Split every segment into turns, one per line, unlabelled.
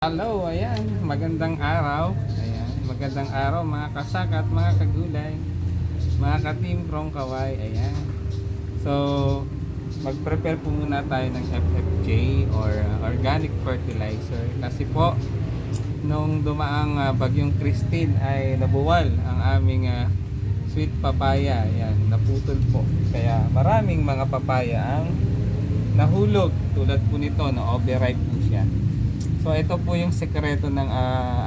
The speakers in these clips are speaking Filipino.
Hello, ayan, magandang araw. Ayan, magandang araw mga kasaka at mga kagulay, mga ka-team from Kaway. Ayan. So, mag-prepare po muna tayo ng FFJ or organic fertilizer kasi po nung dumaang bagyong Christine ay nabuwal ang aming sweet papaya. Ayan, naputol po. Kaya maraming mga papaya ang nahulog tulad po nito, no, overripe po siya. So ito po yung sekreto ng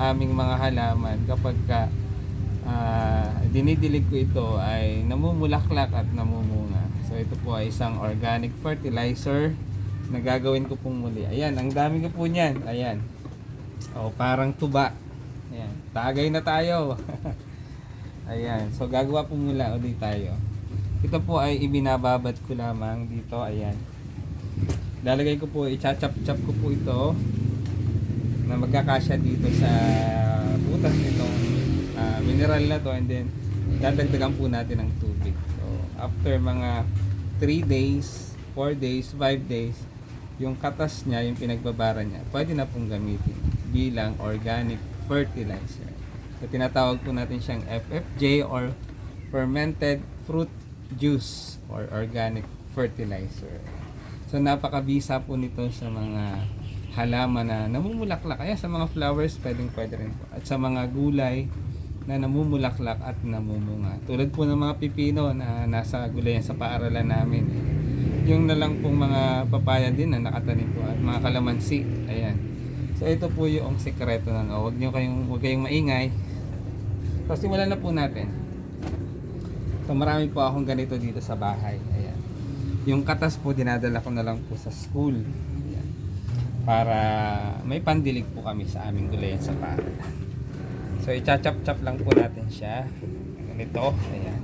aming mga halaman kapag dinidilig ko ito ay namumulaklak at namumunga. So ito po ay isang organic fertilizer na gagawin ko pong muli. Ayan, ang dami ko po niyan. Ayan. O parang tuba. Ayan, tagay na tayo. Ayan, so gagawa po mula ulit tayo. Ito po ay ibinababad ko lamang dito. Ayan. Lalagay ko po, i-chop-chop ko po ito na magkakasya dito sa butas nitong mineral na to, and then dadagdagan po natin ng tubig. So after mga 3 days, 4 days, 5 days, yung katas niya, yung pinagbabara niya, pwede na pong gamitin bilang organic fertilizer. So tinatawag po natin siyang FFJ or fermented fruit juice or organic fertilizer. So napakabisa po nito sa mga halaman na namumulaklak. Kaya sa mga flowers pwede rin po. At sa mga gulay na namumulaklak at namumunga. Tulad po ng mga pipino na nasa gulayan sa paaralan namin. Yung na lang pong mga papaya din na nakatanim po at mga kalamansi. Ayan. So ito po yung sekreto ng huwag kayong maingay. So simulan na po natin. So marami po akong ganito dito sa bahay. Ayan. Yung katas po dinadala ko na lang po sa school. Para may pandilig po kami sa aming gulayan sa paaralan. So i-chop-chop lang po natin siya. Ganito, ayan.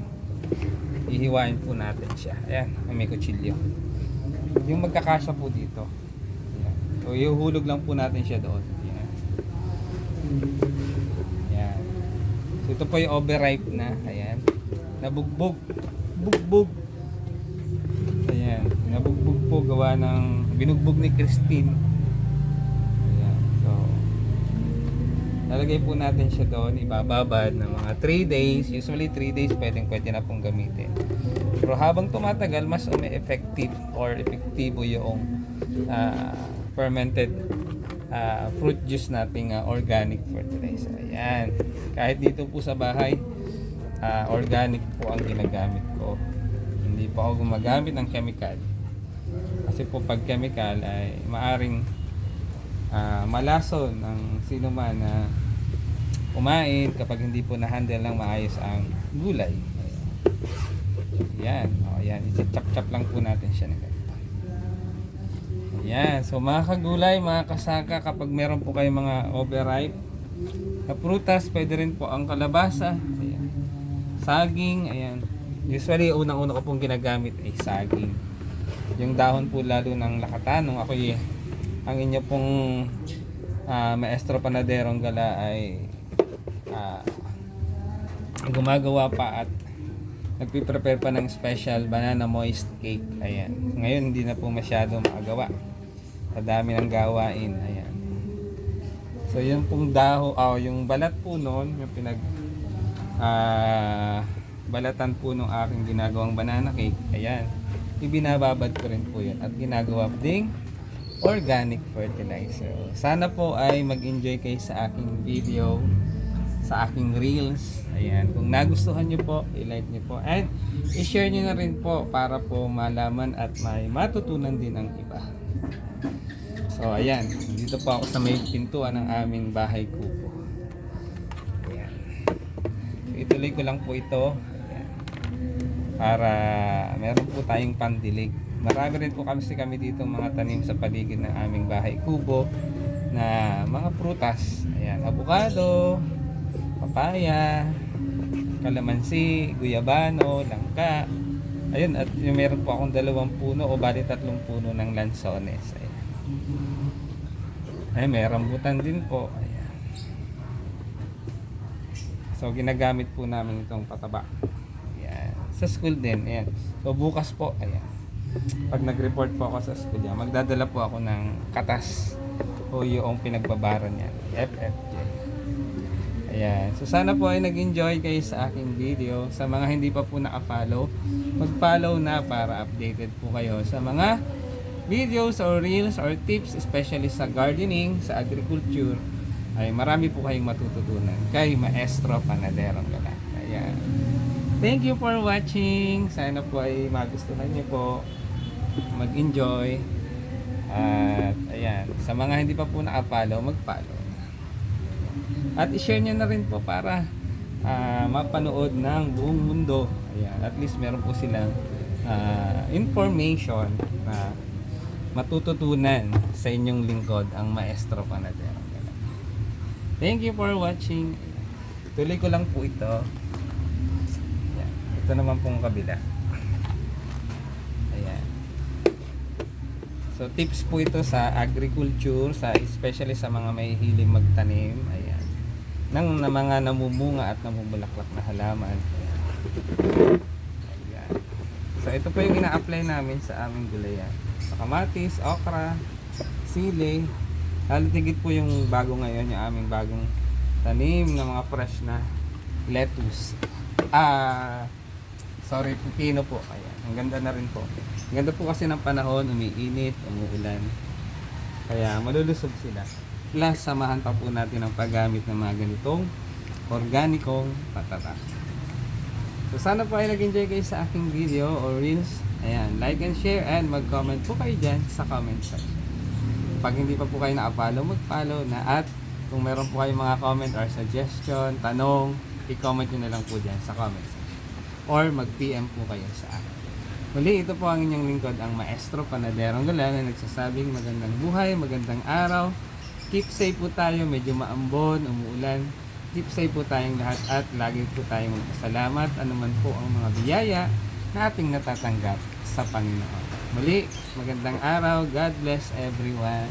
Ihiwain po natin siya. Ayan, may kutsilyo. Yung magkakasya po dito. Ayan. So ihuhulog lang po natin siya doon. Ayan. Ayan. So ito po yung overripe na. Ayan. Nabugbog. Bugbog. Ayan. Nabugbog po gawa ng binugbog ni Christine. Lalagay po natin siya doon, ibababad ng mga 3 days. Usually 3 days pwede na pong gamitin. Pero habang tumatagal, mas effective or epektibo yung fermented fruit juice nating organic fertilizer. Ayan. Kahit dito po sa bahay, organic po ang ginagamit ko. Hindi po ako gumagamit ng chemical. Kasi po pag chemical ay maaring malason ng sino man na kumain kapag hindi po na-handle ng maayos ang gulay. Ayan. O, ayan. I-chop-chop lang po natin siya ng ganito. Ayan. So mga kagulay, mga kasaka, kapag meron po kayong mga overripe na prutas, pwede rin po ang kalabasa. Ayan. Saging. Ayan. Usually, unang-una ko pong ginagamit ay saging. Yung dahon po lalo ng lakatan. Nung ako ang inyo pong maestro panaderong gala ay gumagawa pa at nagpiprepare pa ng special banana moist cake. Ayan. Ngayon hindi na po masyado makagawa. Kadami ng gawain. Ayan. So yung pong yung balat po noon, yung balatan po nung aking ginagawang banana cake. Ayan. Ibinababad ko rin po yun at ginagawa ding organic fertilizer. Sana po ay mag-enjoy kayo sa aking video, sa aking reels. Ayan, kung nagustuhan nyo po, i-like nyo po and i-share nyo na rin po para po malaman at may matutunan din ang iba. So ayan, dito po ako sa may pintuan ng aming bahay kubo. Ayan. Ituloy ko lang po ito. Ayan. Para meron po tayong pandilig. Marami rin po kami dito mga tanim sa paligid ng aming bahay kubo na mga prutas. Ayan, avocado, papaya, kalamansi, guyabano, langka. Ayun, at yung meron po akong 2 puno o bali 3 puno ng lansones. Ayan. Ay, may rambutan din po. Ayan. So ginagamit po namin itong pataba. Ayan. Sa school din. Ayan. So bukas po, ayan. Pag nag-report po ako sa school, magdadala po ako ng katas o yung pinagbabaran niya. FFJ. Ayan. So sana po ay nag-enjoy kayo sa aking video. Sa mga hindi pa po naka-follow, mag-follow na para updated po kayo sa mga videos or reels or tips, especially sa gardening, sa agriculture. Ay marami po kayong matututunan kay Maestro Panaderong Galang. Ayan. Thank you for watching. Sana po ay magustuhan niyo po. Mag-enjoy. At ayan, sa mga hindi pa po naka-follow, mag-follow. At i-share nyo na rin po para mapanood ng buong mundo. Ayan, at least meron po silang information na matututunan sa inyong lingkod, ang Maestro Panadero. Thank you for watching. Tuloy ko lang po ito. Ayan, ito naman pong kabila. Ayan. So tips po ito sa agriculture, especially sa mga may hiling magtanim. Ayan. Ng mga namumunga at namumulaklak na halaman. Ayan. So ito po yung ina-apply namin sa aming gulayan. Sa kamatis, okra, sili, lalo tigit po yung bago ngayon, yung aming bagong tanim ng mga fresh na lettuce. Sorry, pipino po. Ayan. Ang ganda na rin po. Ang ganda po kasi ng panahon, umiinit, umuulan. Kaya malulusog sila. Plus, samahan pa po natin ang paggamit ng mga ganitong organikong patata. So, sana po ay nag-enjoy kayo sa aking video or reels. Ayan, like and share and mag-comment po kayo dyan sa comment section. Pag hindi pa po kayo na-follow, mag-follow na. At kung meron po kayong mga comment or suggestion, tanong, i-comment nyo na lang po dyan sa comment section. Or mag-PM po kayo sa akin. Muli, ito po ang inyong lingkod, ang Maestro Panaderong Galang, na nagsasabing magandang buhay, magandang araw. Keep safe po tayo, medyo maambon, umuulan. Keep safe po tayong lahat at lagi po tayong magpasalamat anuman po ang mga biyaya na ating natatanggap sa Panginoon. Muli, magandang araw. God bless everyone.